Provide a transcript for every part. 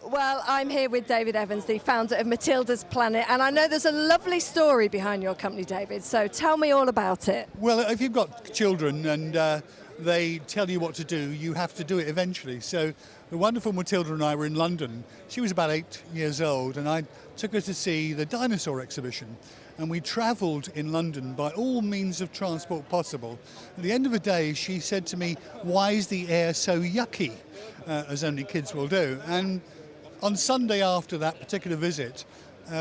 Well, I'm here with David Evans, the founder of Matildas Planet, and I know there's a lovely story behind your company, David, so tell me all about it. Well, if you've got children and they tell you what to do, you have to do it eventually. So the wonderful Matilda and I were in London. She was about 8 years old, and I took her to see the dinosaur exhibition. And we travelled in London by all means of transport possible. At the end of the day, she said to me, "Why is the air so yucky?" As only kids will do. And on Sunday after that particular visit,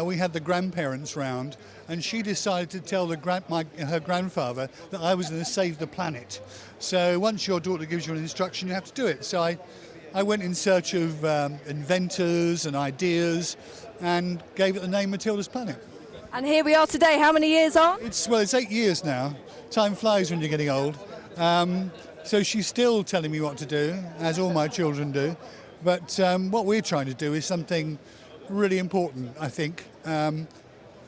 we had the grandparents round, and she decided to tell her grandfather that I was going to save the planet. So once your daughter gives you an instruction, you have to do it. So I went in search of inventors and ideas and gave it the name Matildas Planet. And here we are today. How many years on? It's 8 years now. Time flies when you're getting old. So she's still telling me what to do, as all my children do. But what we're trying to do is something really important, I think.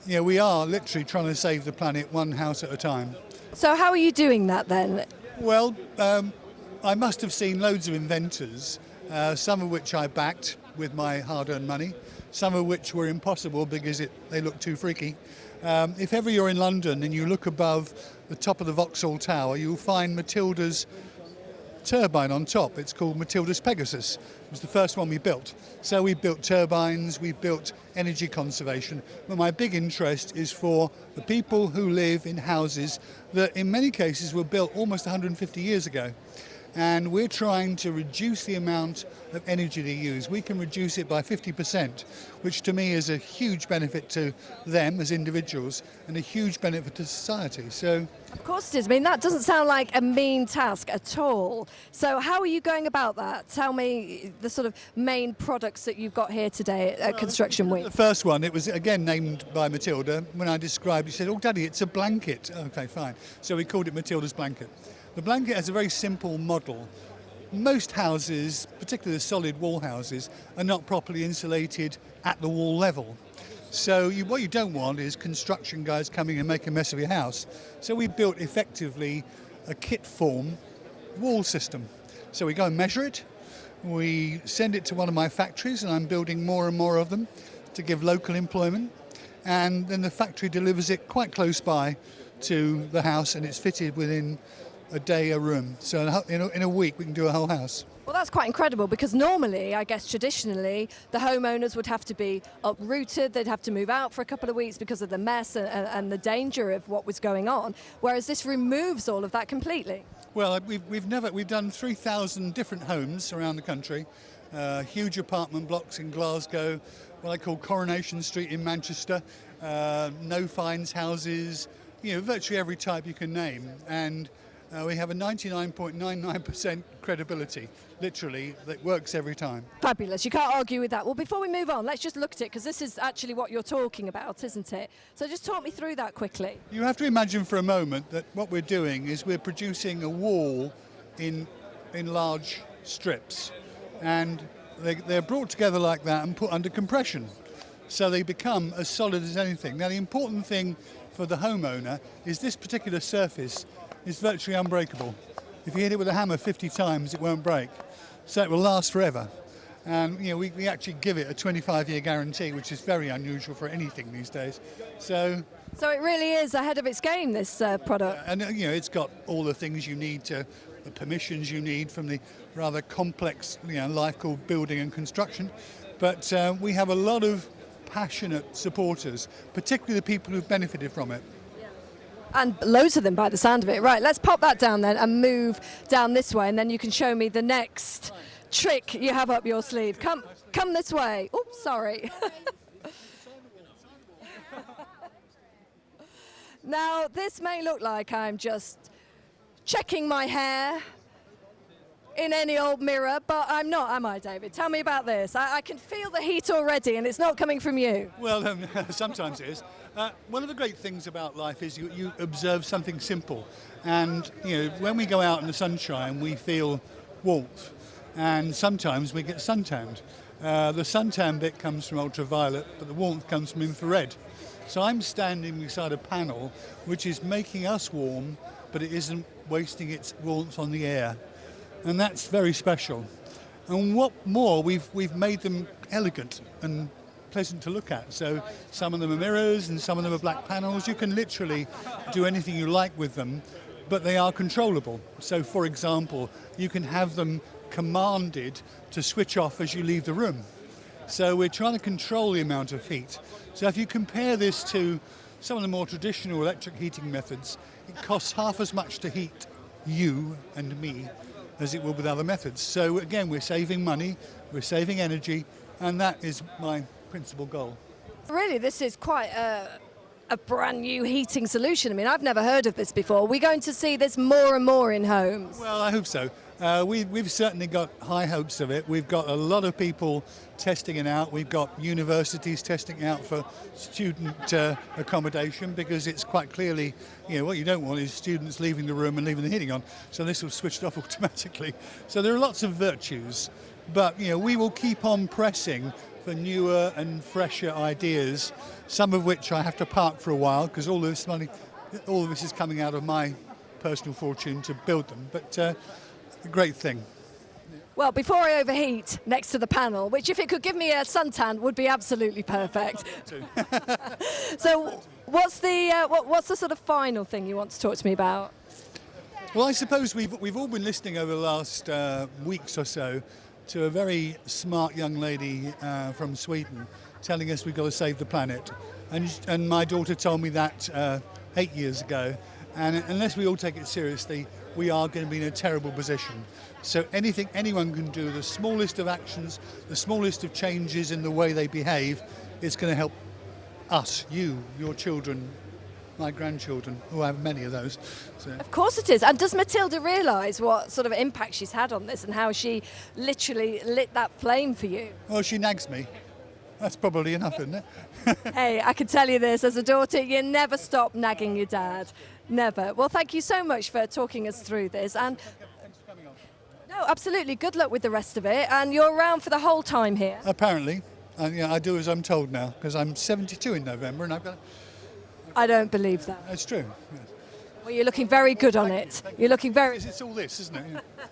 We are literally trying to save the planet one house at a time. So how are you doing that then? Well, I must have seen loads of inventors, some of which I backed with my hard-earned money, some of which were impossible because they look too freaky. If ever you're in London and you look above the top of the Vauxhall Tower, you'll find Matilda's turbine on top. It's called Matilda's Pegasus. It was the first one we built. So we built turbines, we built energy conservation. But my big interest is for the people who live in houses that in many cases were built almost 150 years ago. And we're trying to reduce the amount of energy they use. We can reduce it by 50%, which to me is a huge benefit to them as individuals and a huge benefit to society. So, of course it is. I mean, that doesn't sound like a mean task at all. So how are you going about that? Tell me the sort of main products that you've got here today at Construction Week. The first one, it was again named by Matilda. When I described it, she said, "Oh, Daddy, it's a blanket." Okay, fine. So we called it Matilda's Blanket. The blanket has a very simple model. Most houses, particularly the solid wall houses, are not properly insulated at the wall level. So what you don't want is construction guys coming and making a mess of your house. So we built effectively a kit form wall system. So we go and measure it, we send it to one of my factories, and I'm building more and more of them to give local employment. And then the factory delivers it quite close by to the house, and it's fitted within a day a room. So in a week we can do a whole house. Well, that's quite incredible because normally, I guess traditionally, the homeowners would have to be uprooted, they'd have to move out for a couple of weeks because of the mess and the danger of what was going on, whereas this removes all of that completely. Well, we've done 3,000 different homes around the country, huge apartment blocks in Glasgow, what I call Coronation Street in Manchester, no fines houses, virtually every type you can name. And we have a 99.99% credibility, literally, that works every time. Fabulous, you can't argue with that. Well, before we move on, let's just look at it, because this is actually what you're talking about, isn't it? So just talk me through that quickly. You have to imagine for a moment that what we're doing is we're producing a wall in large strips, and they're brought together like that and put under compression, so they become as solid as anything. Now, the important thing for the homeowner is this particular surface is virtually unbreakable. If you hit it with a hammer 50 times, it won't break. So it will last forever. And we actually give it a 25-year guarantee, which is very unusual for anything these days. So it really is ahead of its game, this product. And it's got all the things you need the permissions you need from the rather complex life called building and construction. But we have a lot of passionate supporters, particularly the people who've benefited from it. And loads of them by the sound of it. Right, let's pop that down then and move down this way, and then you can show me the next trick you have up your sleeve. Come this way. Oops, sorry. Now, this may look like I'm just checking my hair in any old mirror, but I'm not, am I, David? Tell me about this. I can feel the heat already, and it's not coming from you. Well, sometimes it is. One of the great things about life is you observe something simple. And, when we go out in the sunshine, we feel warmth. And sometimes we get suntanned. The suntan bit comes from ultraviolet, but the warmth comes from infrared. So I'm standing beside a panel which is making us warm, but it isn't wasting its warmth on the air. And that's very special. And what more, we've made them elegant and pleasant to look at. So some of them are mirrors and some of them are black panels. You can literally do anything you like with them, but they are controllable. So for example, you can have them commanded to switch off as you leave the room. So we're trying to control the amount of heat. So if you compare this to some of the more traditional electric heating methods, it costs half as much to heat you and me as it will with other methods. So again, we're saving money, we're saving energy, and that is my principal goal. Really, this is quite a brand new heating solution. I mean, I've never heard of this before. We're going to see this more and more in homes. Well, I hope so. We've certainly got high hopes of it. We've got a lot of people testing it out. We've got universities testing it out for student accommodation, because it's quite clearly, what you don't want is students leaving the room and leaving the heating on. So this will switch it off automatically. So there are lots of virtues, but we will keep on pressing for newer and fresher ideas, some of which I have to park for a while because all of this is coming out of my personal fortune to build them. But a great thing. Well, before I overheat next to the panel, which if it could give me a suntan would be absolutely perfect. So what's the sort of final thing you want to talk to me about? Well, I suppose we've all been listening over the last weeks or so to a very smart young lady from Sweden telling us we've got to save the planet. And my daughter told me that 8 years ago. And unless we all take it seriously, we are going to be in a terrible position. So anything anyone can do, the smallest of actions, the smallest of changes in the way they behave, is going to help us, you, your children, my grandchildren, who I have many of those. So. Of course it is. And does Matilda realise what sort of impact she's had on this and how she literally lit that flame for you? Well, she nags me. That's probably enough, isn't it? Hey, I can tell you this, as a daughter, you never stop nagging your dad. Never. Well, thank you so much for talking us through this. And Thanks for coming on. no, absolutely. Good luck with the rest of it. And you're around for the whole time here. Apparently. I do as I'm told now, because I'm 72 in November and I've got... I don't believe that. It's true. Yes. Well, you're looking very good on it. You're looking very... It's all this, isn't it?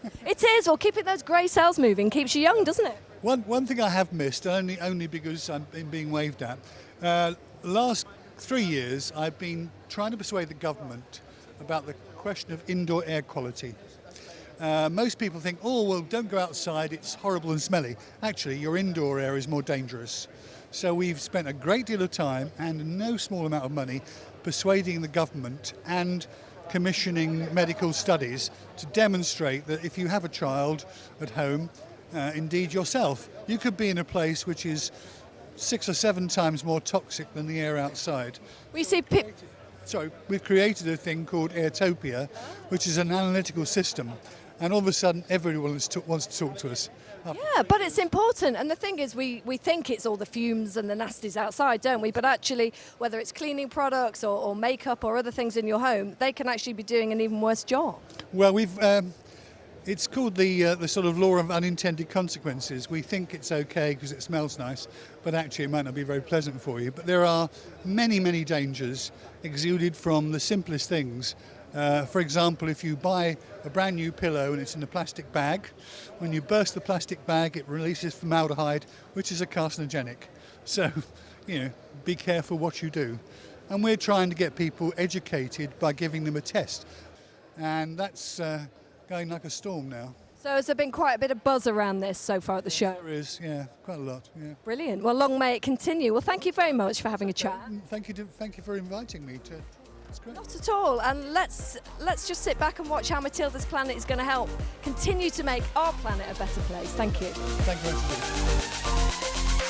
Yeah. It is. Well, keeping those grey cells moving keeps you young, doesn't it? One thing I have missed, only because I'm being waved at, last 3 years I've been trying to persuade the government about the question of indoor air quality. Most people think, oh, well, don't go outside, it's horrible and smelly. Actually, your indoor air is more dangerous. So we've spent a great deal of time and no small amount of money persuading the government and commissioning medical studies to demonstrate that if you have a child at home, indeed yourself, you could be in a place which is 6 or 7 times more toxic than the air outside. We see We've created a thing called Airtopia, which is an analytical system, and all of a sudden everyone wants to talk to us. Yeah, but it's important. And the thing is, we think it's all the fumes and the nasties outside, don't we? But actually, whether it's cleaning products or makeup or other things in your home, they can actually be doing an even worse job. Well, it's called the sort of law of unintended consequences. We think it's okay because it smells nice, but actually it might not be very pleasant for you. But there are many, many dangers exuded from the simplest things. For example, if you buy a brand new pillow and it's in a plastic bag, when you burst the plastic bag, it releases formaldehyde, which is a carcinogenic. So, be careful what you do. And we're trying to get people educated by giving them a test. And that's going like a storm now. So has there been quite a bit of buzz around this so far at the show? There is, yeah, quite a lot, yeah. Brilliant. Well, long may it continue. Well, thank you very much for having a chat. Thank you for inviting me to. It's great. Not at all. And let's just sit back and watch how Matildas Planet is going to help continue to make our planet a better place. Thank you. Thank you very much.